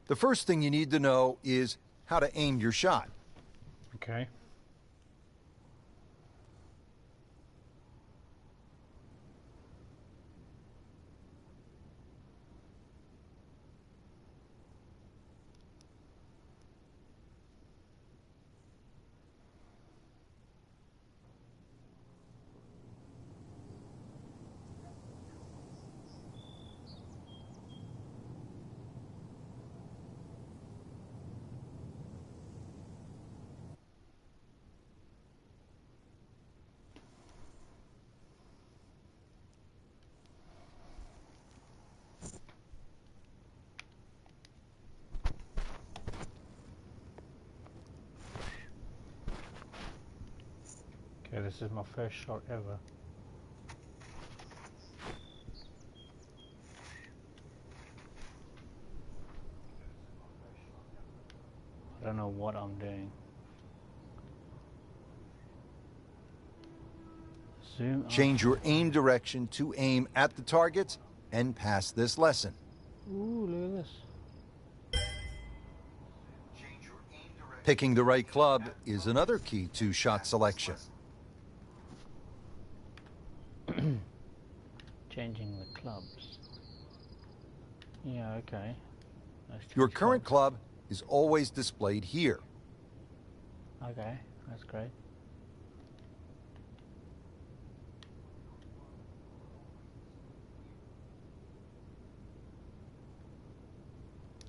The first thing you need to know is how to aim your shot. Okay. Okay, this is my first shot ever. I don't know what I'm doing. Zoom up. Change your aim direction to aim at the targets and pass this lesson. Ooh, look at this. Picking the right club is another key to shot selection. Changing the clubs. Yeah, okay. Your current club is always displayed here. Okay, that's great.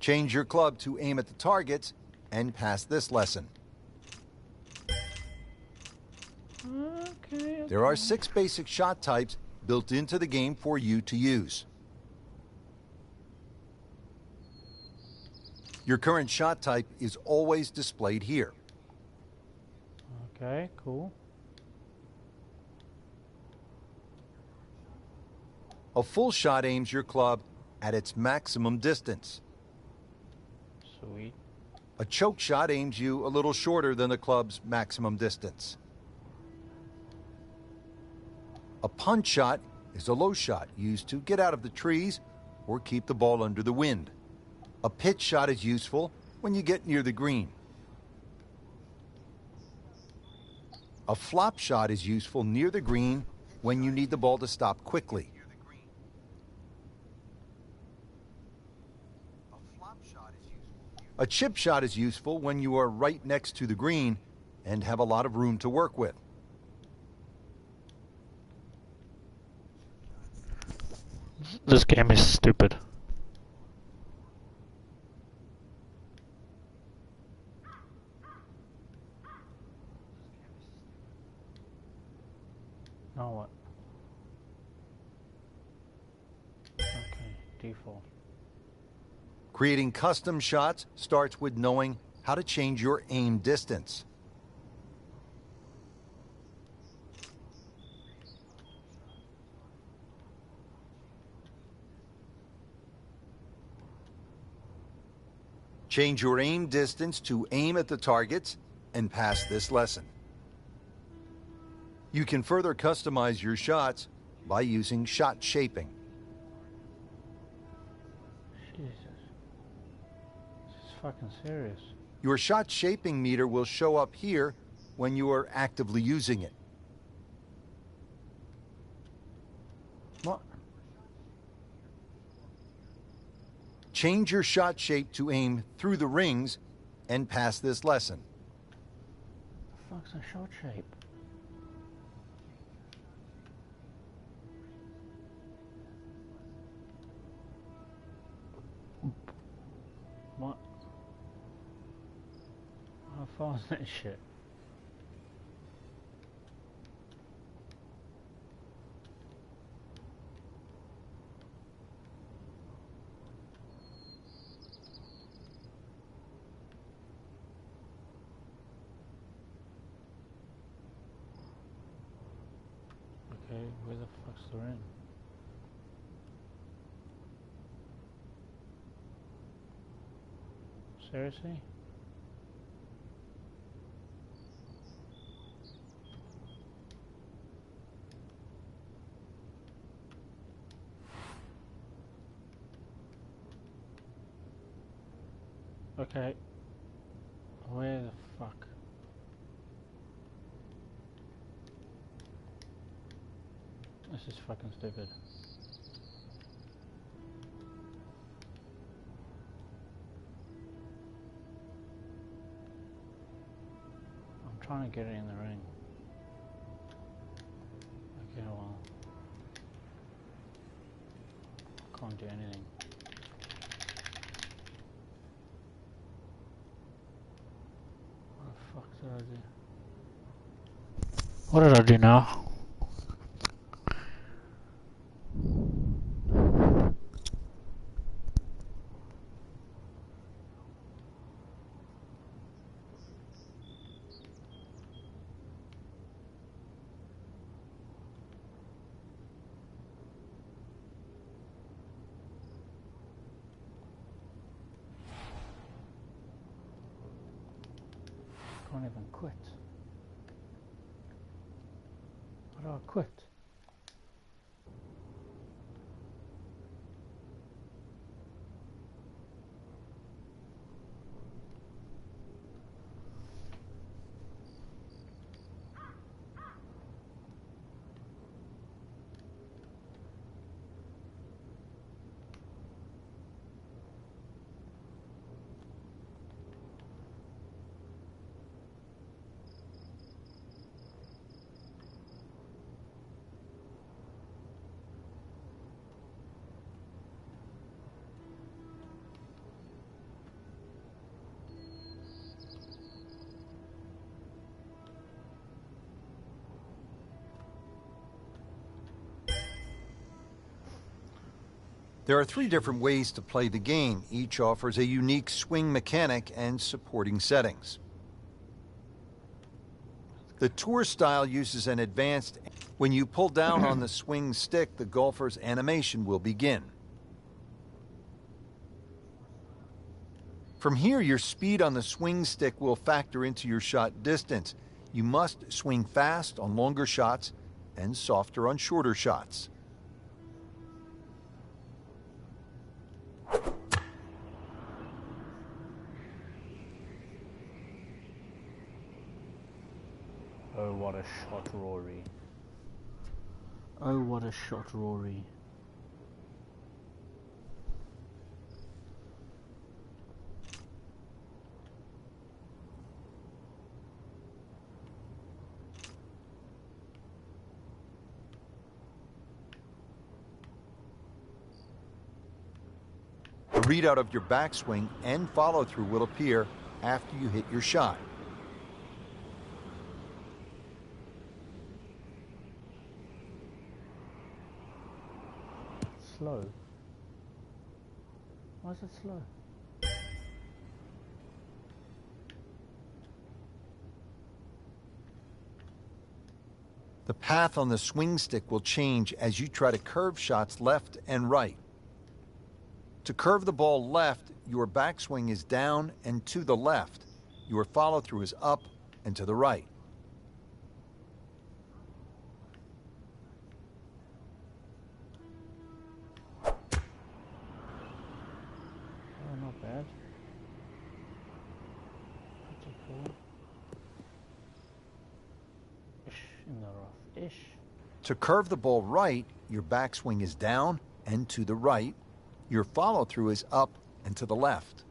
Change your club to aim at the targets and pass this lesson. Okay. There are 6 basic shot types built into the game for you to use. Your current shot type is always displayed here. Okay, cool. A full shot aims your club at its maximum distance. Sweet. A choke shot aims you a little shorter than the club's maximum distance. A punch shot is a low shot used to get out of the trees or keep the ball under the wind. A pitch shot is useful when you get near the green. A flop shot is useful near the green when you need the ball to stop quickly. A chip shot is useful when you are right next to the green and have a lot of room to work with. This game is stupid. Now what? Okay, default. Creating custom shots starts with knowing how to change your aim distance. Change your aim distance to aim at the targets and pass this lesson. You can further customize your shots by using shot shaping. Jesus. This is fucking serious. Your shot shaping meter will show up here when you are actively using it. What? Change your shot shape to aim through the rings and pass this lesson. The fuck's a shot shape? What? How far is that shit? Okay, where the fuck's the ring? Seriously? Okay. Where the fuck? This is fucking stupid. I'm trying to get it in the ring. Okay, well. Can't do anything. What the fuck did I do? What did I do now? I can't even quit. How do I quit? There are 3 different ways to play the game. Each offers a unique swing mechanic and supporting settings. The tour style uses an advanced... When you pull down on the swing stick, the golfer's animation will begin. From here, your speed on the swing stick will factor into your shot distance. You must swing fast on longer shots and softer on shorter shots. Oh, what a shot, Rory. Oh, what a shot, Rory. The readout of your backswing and follow-through will appear after you hit your shot. Slow. Why is it slow? The path on the swing stick will change as you try to curve shots left and right. To curve the ball left, your backswing is down and to the left. Your follow-through is up and to the right. Oh, not bad. Pretty cool. Ish, in the rough. Ish. To curve the ball right, your backswing is down and to the right. Your follow-through is up and to the left.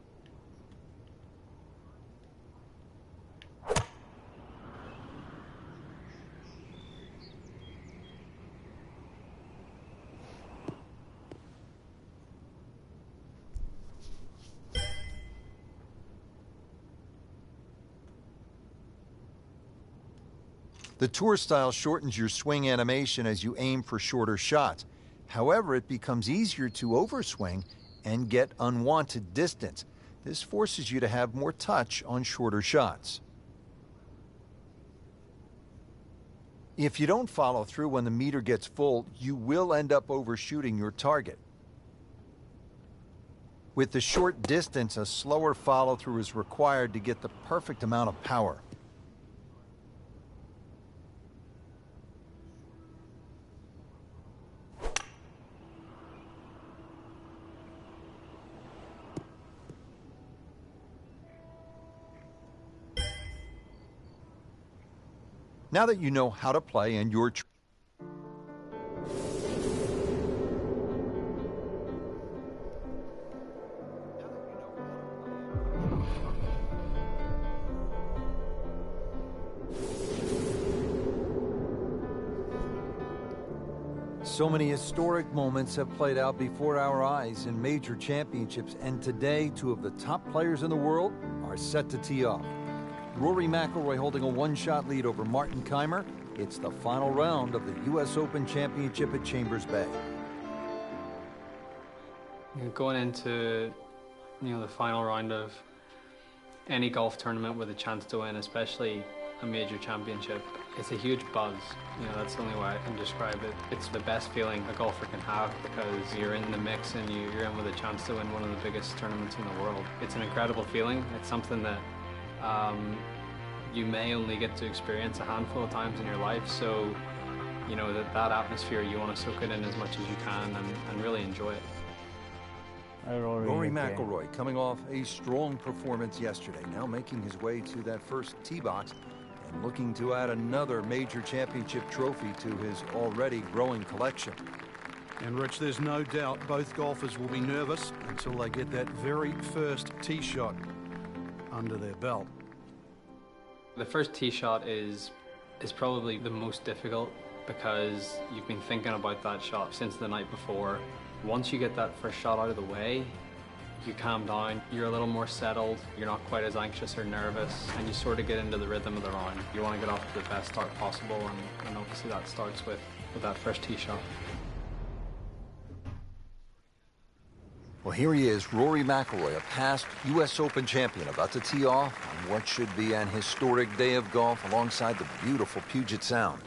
The tour style shortens your swing animation as you aim for shorter shots. However, it becomes easier to overswing and get unwanted distance. This forces you to have more touch on shorter shots. If you don't follow through when the meter gets full, you will end up overshooting your target. With the short distance, a slower follow-through is required to get the perfect amount of power. Now that you know how to play and you're so many historic moments have played out before our eyes in major championships, and today, two of the top players in the world are set to tee off. Rory McIlroy holding a one-shot lead over Martin Kaymer. It's the final round of the U.S. Open Championship at Chambers Bay. Going into, the final round of any golf tournament with a chance to win, especially a major championship, it's a huge buzz. That's the only way I can describe it. It's the best feeling a golfer can have because you're in the mix and you're in with a chance to win one of the biggest tournaments in the world. It's an incredible feeling. It's something that you may only get to experience a handful of times in your life. So, that atmosphere, you want to soak it in as much as you can and really enjoy it. Rory McIlroy coming off a strong performance yesterday, now making his way to that first tee box and looking to add another major championship trophy to his already growing collection. And Rich, there's no doubt both golfers will be nervous until they get that very first tee shot under their belt. The first tee shot is probably the most difficult because you've been thinking about that shot since the night before. Once you get that first shot out of the way, you calm down, you're a little more settled, you're not quite as anxious or nervous, and you sort of get into the rhythm of the round. You want to get off to the best start possible, and obviously that starts with that first tee shot. Well, here he is, Rory McIlroy, a past U.S. Open champion, about to tee off on what should be an historic day of golf alongside the beautiful Puget Sound.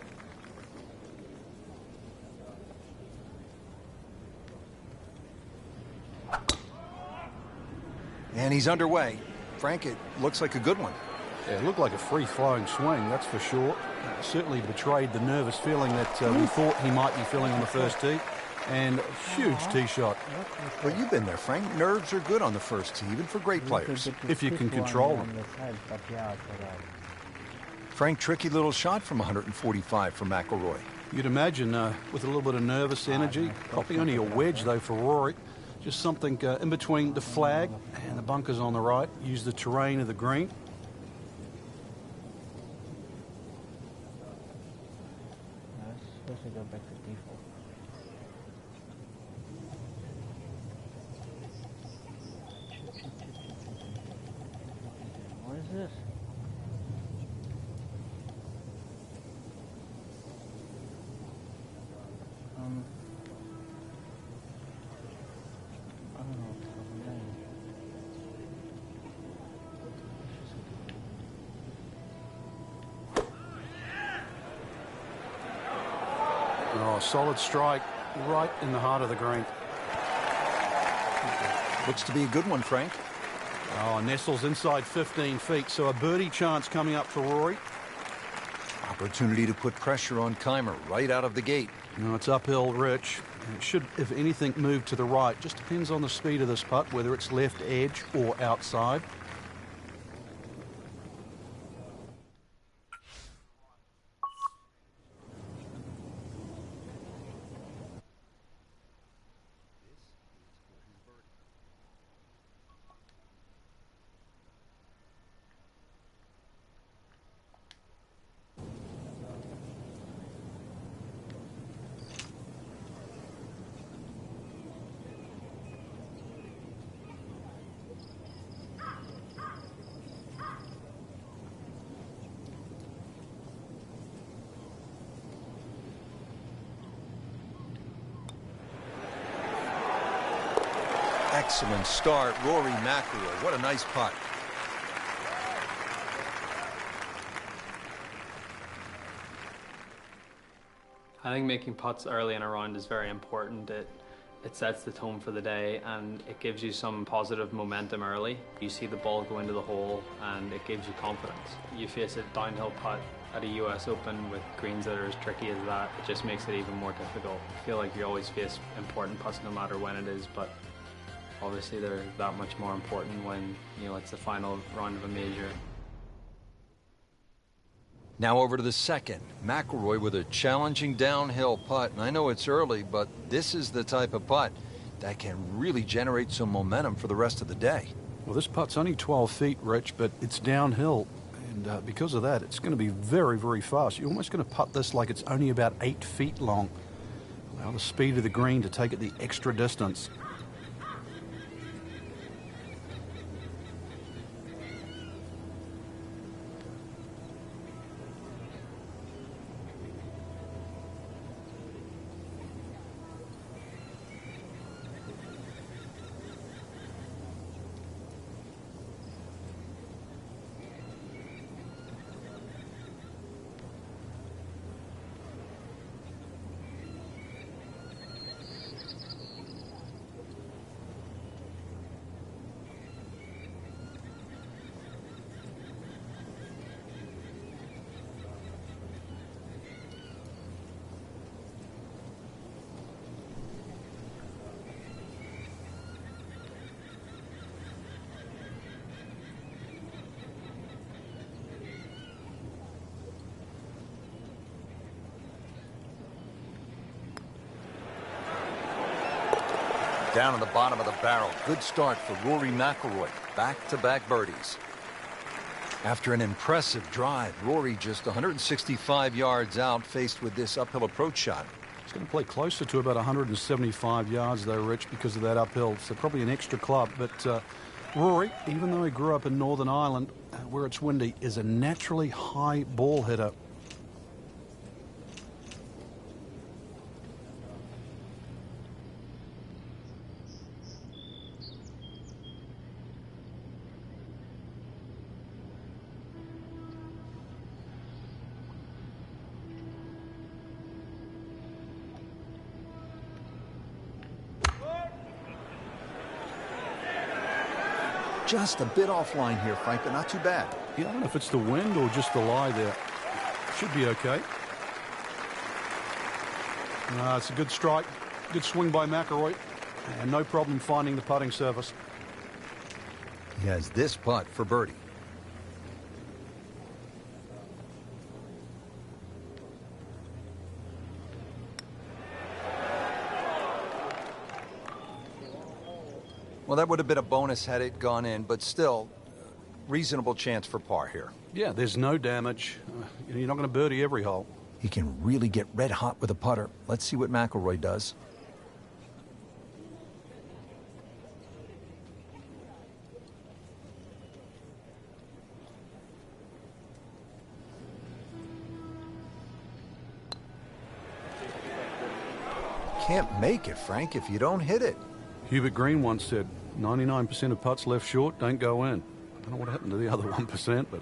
And he's underway. Frank, it looks like a good one. Yeah, it looked like a free-flowing swing, that's for sure. Certainly betrayed the nervous feeling that we thought he might be feeling on the first tee. And a huge tee shot. Well, you've been there, Frank. Nerves are good on the first tee, even for great players. If you can control them. Frank, tricky little shot from 145 for McIlroy. You'd imagine with a little bit of nervous energy. Probably only a wedge, though, for Rory. Just something in between the flag and the bunkers on the right. Use the terrain of the green. Supposed to go back to default. What is this? I don't know what's going on. Oh, solid strike right in the heart of the green. Looks to be a good one, Frank. Oh, nestles inside 15 feet, so a birdie chance coming up for Rory. Opportunity to put pressure on Kaymer right out of the gate. No, it's uphill, Rich. It should, if anything, move to the right. Just depends on the speed of this putt, whether it's left edge or outside. Excellent start, Rory McIlroy. What a nice putt. I think making putts early in a round is very important. It sets the tone for the day and it gives you some positive momentum early. You see the ball go into the hole and it gives you confidence. You face a downhill putt at a US Open with greens that are as tricky as that, it just makes it even more difficult. I feel like you always face important putts no matter when it is, but obviously they're that much more important when, it's the final round of a major. Now over to the second. McIlroy with a challenging downhill putt. And I know it's early, but this is the type of putt that can really generate some momentum for the rest of the day. Well, this putt's only 12 feet, Rich, but it's downhill. And because of that, it's going to be very, very fast. You're almost going to putt this like it's only about 8 feet long. Allow the speed of the green to take it the extra distance. Down at the bottom of the barrel. Good start for Rory McIlroy. Back-to-back birdies. After an impressive drive, Rory just 165 yards out, faced with this uphill approach shot. He's going to play closer to about 175 yards, though, Rich, because of that uphill. So probably an extra club. But Rory, even though he grew up in Northern Ireland, where it's windy, is a naturally high ball hitter. Just a bit offline here, Frank, but not too bad. Yeah, I don't know if it's the wind or just the lie there. Should be okay. It's a good strike. Good swing by McIlroy. And no problem finding the putting surface. He has this putt for birdie. Well, that would have been a bonus had it gone in, but still, reasonable chance for par here. Yeah, there's no damage. You're not going to birdie every hole. He can really get red hot with a putter. Let's see what McIlroy does. Can't make it, Frank, if you don't hit it. Hubert Green once said, 99% of putts left short don't go in. I don't know what happened to the other 1%, but...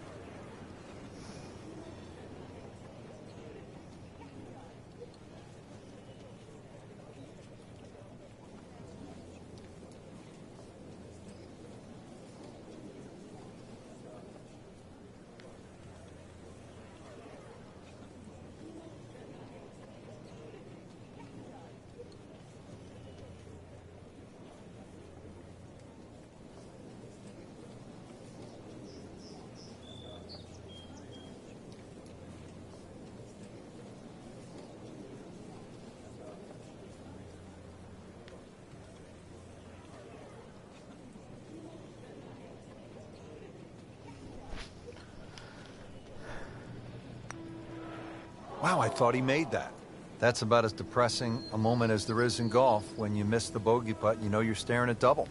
Wow, I thought he made that. That's about as depressing a moment as there is in golf. When you miss the bogey putt, you know you're staring at double.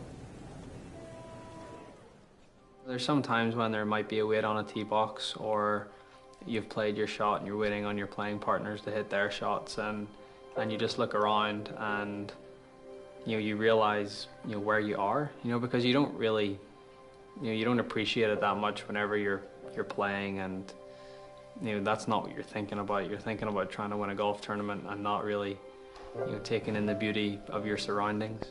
There's some times when there might be a wait on a tee box, or you've played your shot and you're waiting on your playing partners to hit their shots, and you just look around and you realize where you are, because you don't really you don't appreciate it that much whenever you're playing, and that's not what you're thinking about. You're thinking about trying to win a golf tournament and not really taking in the beauty of your surroundings.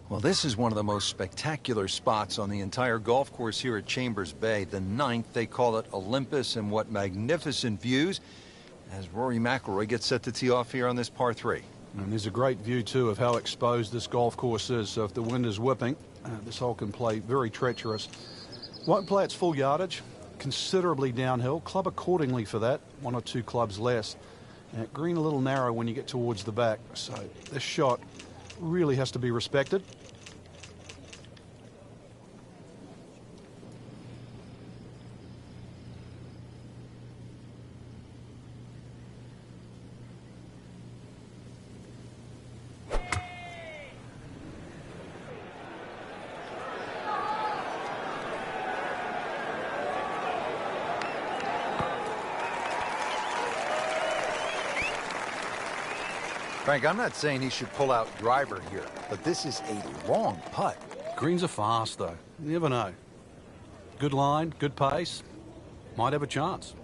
Well, this is one of the most spectacular spots on the entire golf course here at Chambers Bay. The 9th, they call it Olympus, and what magnificent views as Rory McIlroy gets set to tee off here on this par 3. And there's a great view, too, of how exposed this golf course is. So if the wind is whipping, this hole can play very treacherous. Won't play its full yardage. considerably downhill. Club accordingly for that, 1 or 2 clubs less. Green a little narrow when you get towards the back, so this shot really has to be respected. Frank, I'm not saying he should pull out driver here, but this is a long putt. Greens are fast, though. You never know. Good line, good pace. Might have a chance.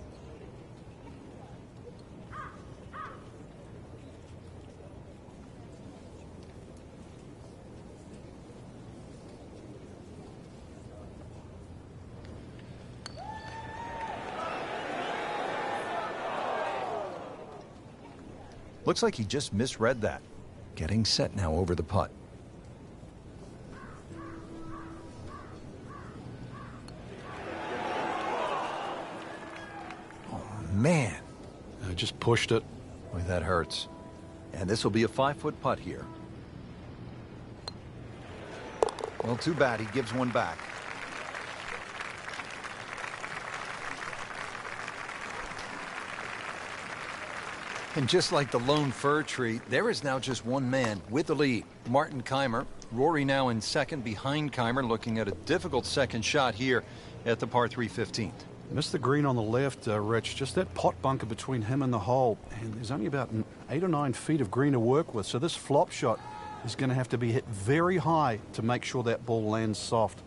Looks like he just misread that. Getting set now over the putt. Oh, man. I just pushed it. Boy, that hurts. And this will be a 5-foot putt here. Well, too bad. He gives one back. And just like the lone fir tree, there is now just one man with the lead, Martin Kaymer. Rory now in second behind Kaymer, looking at a difficult second shot here at the par 3 15th. Missed the green on the left, Rich. Just that pot bunker between him and the hole. And there's only about 8 or 9 feet of green to work with. So this flop shot is going to have to be hit very high to make sure that ball lands soft.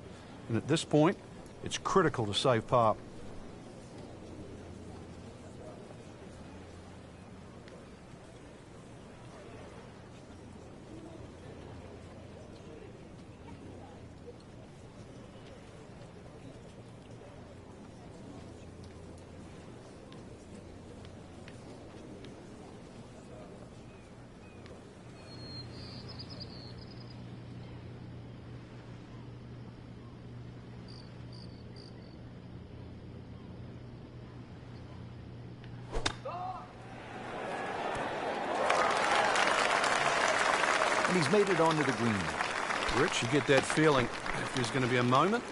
And at this point, it's critical to save par. And he's made it onto the green. Rich, you get that feeling. If there's going to be a moment,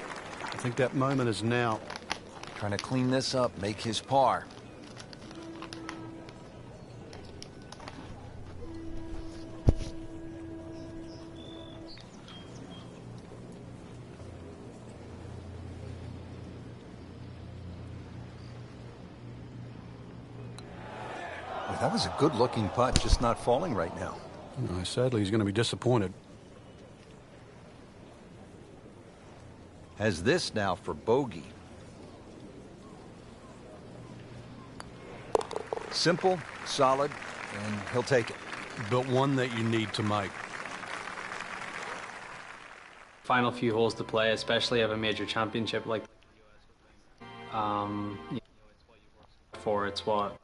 I think that moment is now. Trying to clean this up, make his par. Well, that was a good-looking putt, just not falling right now. No, sadly, he's going to be disappointed. Has this now for bogey. Simple, solid, and he'll take it. But one that you need to make. Final few holes to play, especially of a major championship like for it's what